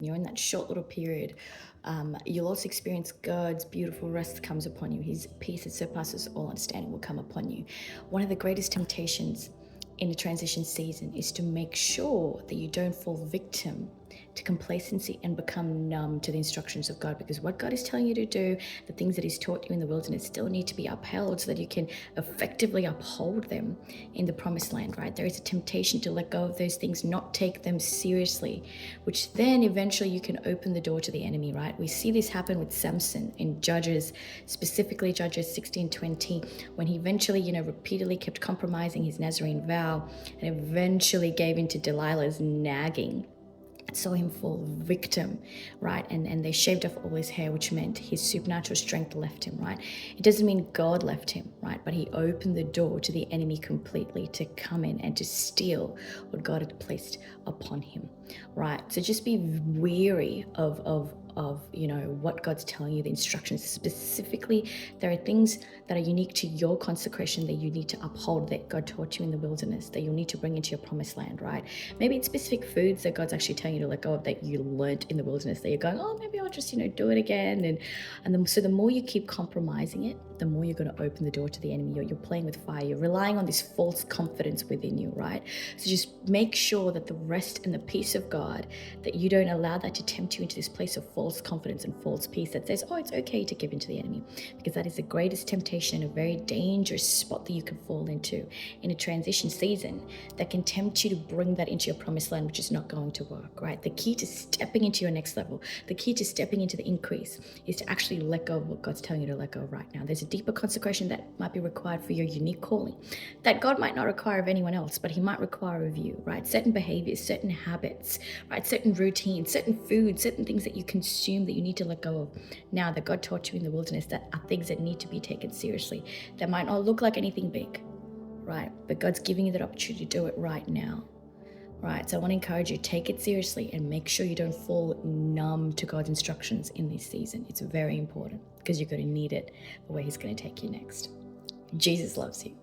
You're in that short little period. You'll also experience God's beautiful rest comes upon you. His peace that surpasses all understanding will come upon you. One of the greatest temptations in the transition season is to make sure that you don't fall victim to complacency and become numb to the instructions of God, because what God is telling you to do, the things that He's taught you in the wilderness, still need to be upheld so that you can effectively uphold them in the promised land, right? There is a temptation to let go of those things, not take them seriously, which then eventually you can open the door to the enemy, right? We see this happen with Samson in Judges, specifically Judges 16:20, when he eventually, repeatedly kept compromising his Nazarene vow and eventually gave in to Delilah's nagging. Saw him fall victim, right? And they shaved off all his hair, which meant his supernatural strength left him, right? It doesn't mean God left him, right? But he opened the door to the enemy completely to come in and to steal what God had placed upon him, right? So just be weary of what God's telling you, the instructions. Specifically, there are things that are unique to your consecration that you need to uphold, that God taught you in the wilderness, that you'll need to bring into your promised land, right? Maybe it's specific foods that God's actually telling you to let go of that you learnt in the wilderness, that you're going, oh, maybe I'll just, do it again. So the more you keep compromising it, the more you're going to open the door to the enemy. You're playing with fire. You're relying on this false confidence within you, right? So just make sure that the rest and the peace of God, that you don't allow that to tempt you into this place of false confidence and false peace that says, oh, it's okay to give in to the enemy, because that is the greatest temptation, a very dangerous spot that you can fall into in a transition season that can tempt you to bring that into your promised land, which is not going to work, right? The key to stepping into your next level, the key to stepping into the increase is to actually let go of what God's telling you to let go of right now. There's a deeper consecration that might be required for your unique calling that God might not require of anyone else, but He might require of you, right? Certain behaviors, certain habits, right? Certain routines, certain foods, certain things that you consume that you need to let go of now, that God taught you in the wilderness, that are things that need to be taken seriously, that might not look like anything big, right? But God's giving you that opportunity to do it right now, right? So I want to encourage you, take it seriously and make sure you don't fall numb to God's instructions in this season. It's very important because you're going to need it for where He's going to take you next. Jesus loves you.